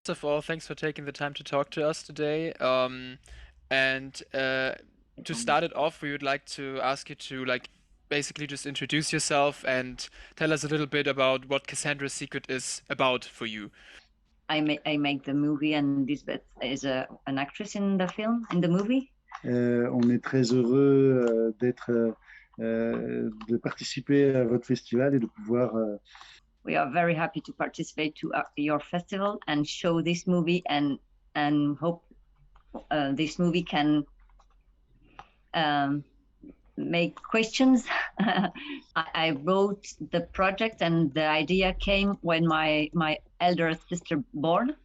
First of all, thanks for taking the time to talk to us today. And to start it off, we would like to ask you to basically just introduce yourself and tell us a little bit about what Cassandra's Secret is about for you. I make the movie, and Lisbeth is an actress in the film, in the movie. On est très heureux de participer à votre festival et de pouvoir. We are very happy to participate to your festival and show this movie, and hope this movie can make questions. I wrote the project, and the idea came when my elder sister born.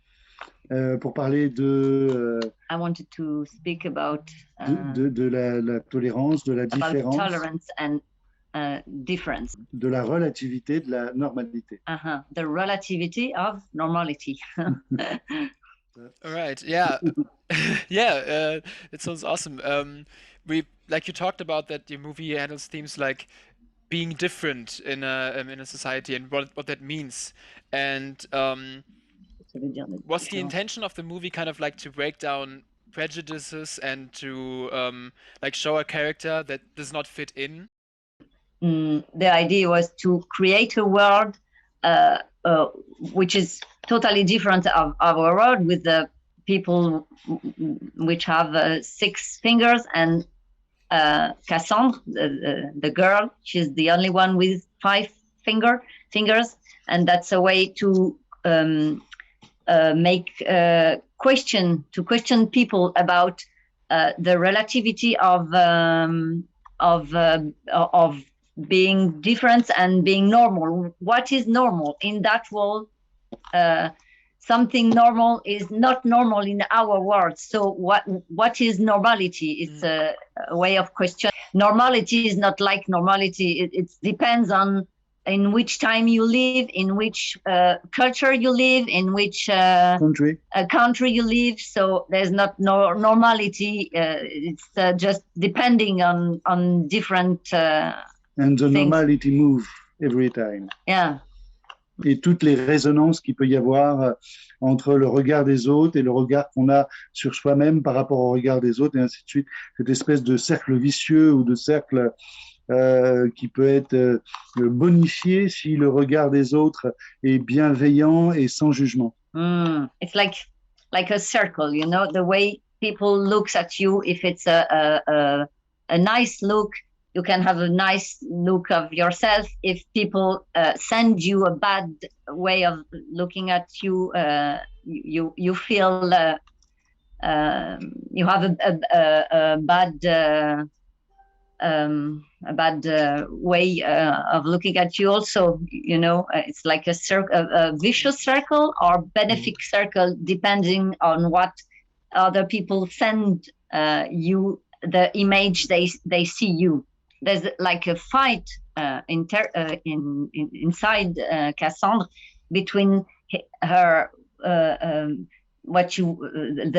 Pour parler de. I wanted to speak about de la tolérance, de la différence, tolerance and difference. De la relativité, de la normalité. The relativity of normality. All right. Yeah. Yeah. It sounds awesome. You talked about that your movie handles themes like being different in a society and what that means. And was the intention of the movie kind of like to break down prejudices and to show a character that does not fit in? The idea was to create a world which is totally different of our world, with the people which have 6 fingers, and Cassandra, the girl, she's the only one with 5 fingers, and that's a way to make question people about the relativity of being different and being normal. What is normal in that world? Something normal is not normal in our world. So what is normality? It's a way of question. Normality is not like normality. It depends on in which time you live, in which culture you live, in which country you live. So there's not normality. It's just depending on different and the normality move every time. Yeah. Et toutes les résonances qu'il peut y avoir entre le regard des autres et le regard qu'on a sur soi-même par rapport au regard des autres, et ainsi de suite. Cette espèce de cercle vicieux ou de cercle qui peut être bonifié si le regard des autres est bienveillant et sans jugement. It's like a circle, you know, the way people looks at you. If it's a nice look, you can have a nice look of yourself. If people send you a bad way of looking at you, you feel you have a bad way of looking at you also. You know, it's like a vicious circle or benefic circle, depending on what other people send you, the image they see you. There's like a fight inside Cassandra between her the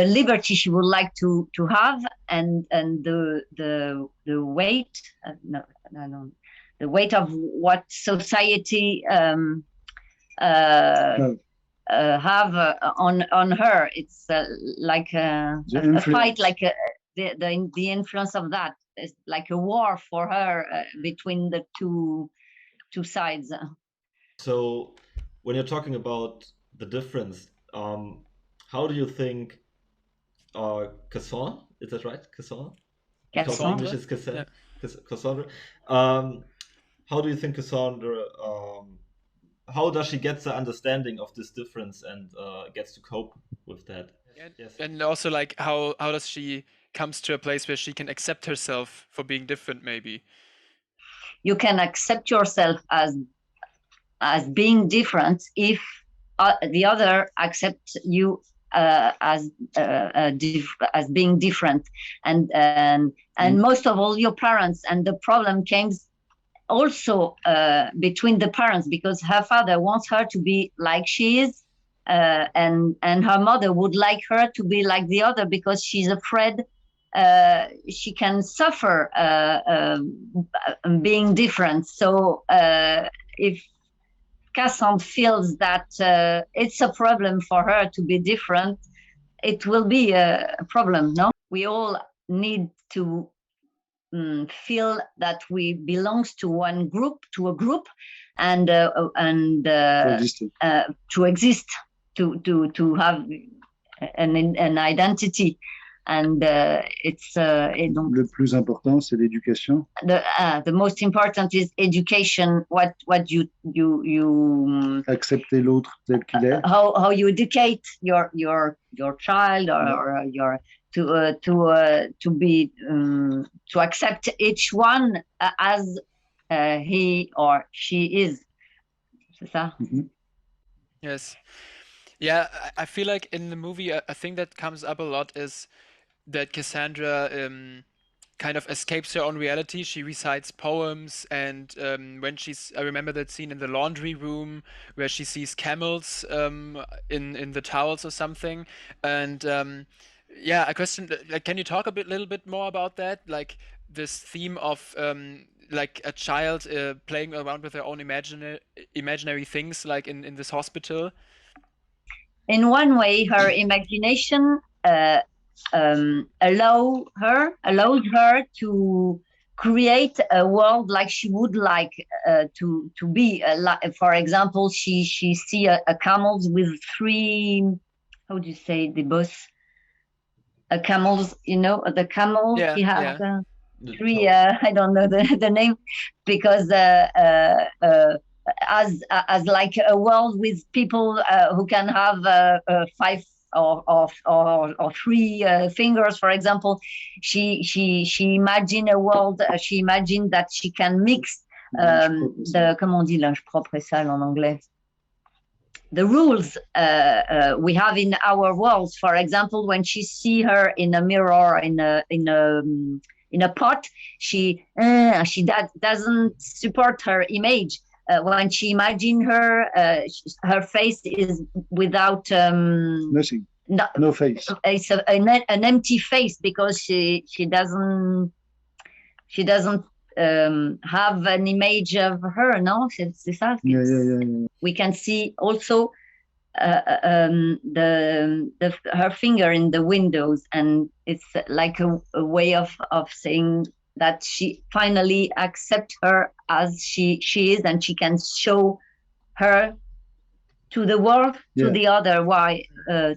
liberty she would like to have, and the weight the weight of what society have on her. It's like a fight, like the influence of that. It's like a war for her between the two sides. So when you're talking about the difference, how do you think Cassandra, is that right? Cassandra? Cassandra. English is Cassandra. Yeah. Cassandra. How do you think Cassandra, how does she get the understanding of this difference and gets to cope with that? Yes. And also, like, how does she comes to a place where she can accept herself for being different? Maybe you can accept yourself as being different if the other accepts you as being different, and most of all your parents. And the problem came also between the parents, because her father wants her to be like she is, and her mother would like her to be like the other, because she's afraid she can suffer being different. So if Cassandra feels that it's a problem for her to be different, it will be a problem, no? We all need to feel that we belong to one group, to a group, and to exist, to have an identity. And Le plus important, c'est l'éducation. The most important is education. What you accepter l'autre tel qu'il est. How you educate your child or your to be to accept each one as he or she is. C'est ça? Mm-hmm. Yes. Yeah, I feel like in the movie, a thing that comes up a lot is that Cassandra kind of escapes her own reality. She recites poems, and when I remember that scene in the laundry room where she sees camels in the towels or something. And yeah, a question, like, can you talk little bit more about that? Like this theme of like a child playing around with their own imaginary things, like in this hospital. In one way, her imagination allows her to create a world like she would like to be. For example, she see a camels with three. How do you say the boss? Camels, you know, the camel. Yeah, he has yeah. Three. I don't know the name, because as like a world with people who can have 5 or 3 fingers, for example. She imagined a world. She imagined that she can mix comment on dit linge propre et sale en anglais. The rules we have in our worlds. For example, when she see her in a mirror in a pot, she doesn't support her image. When she imagine her, her face is without nothing. No face. It's an empty face, because she doesn't have an image of her. No, c'est ça. Yeah. We can see also her finger in the windows, and it's like a way of saying that she finally accepts her as she is, and she can show her to the world, to the other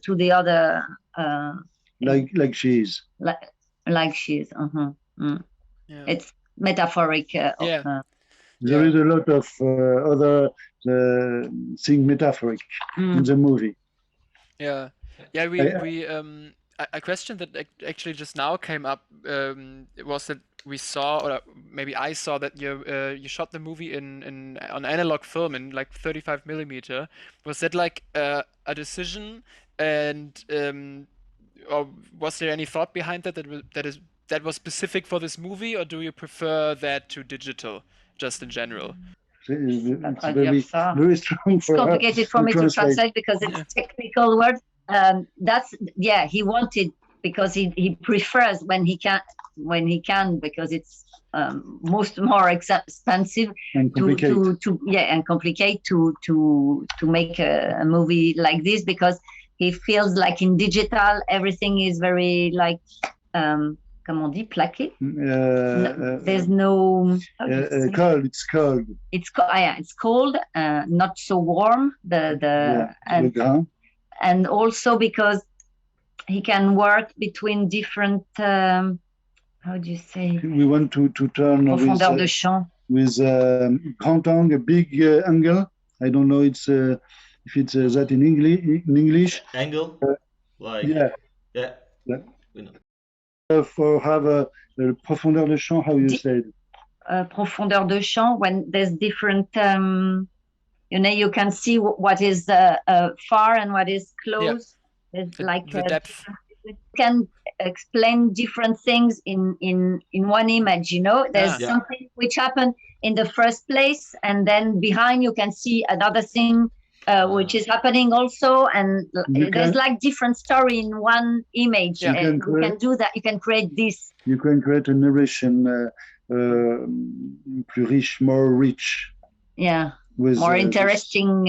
to the other like she is. Like she is. Yeah. It's metaphoric. There is a lot of other thing metaphoric in the movie. Yeah. A question that actually just now came up was that we saw, or maybe I saw, that you shot the movie on analog film in like 35 millimeter. Was that like a decision, and or was there any thought behind that was specific for this movie, or do you prefer that to digital, just in general? It's very strong. It's complicated for me to translate because it's a technical word. He wanted, because he prefers when he can, because it's more expensive and complicated and complicated to make a movie like this, because he feels like in digital everything is very like comment on dit, plaqué? There's no cold. It's cold. It's cold, not so warm. And also because he can work between different. How do you say? We want to turn profondeur de champ with grand angle, a big angle. I don't know. If it's that in English. Angle. Yeah. We know. For have a profondeur de champ, how you say it? Profondeur de champ, when there's different, you can see what is far and what is close. Yeah. There's like the depth. You can explain different things in one image. There's something which happened in the first place, and then behind you can see another thing which is happening also, and there's like different story in one image. You can do that. You can create this. You can create a narration plus riche, more rich. Yeah. more interesting.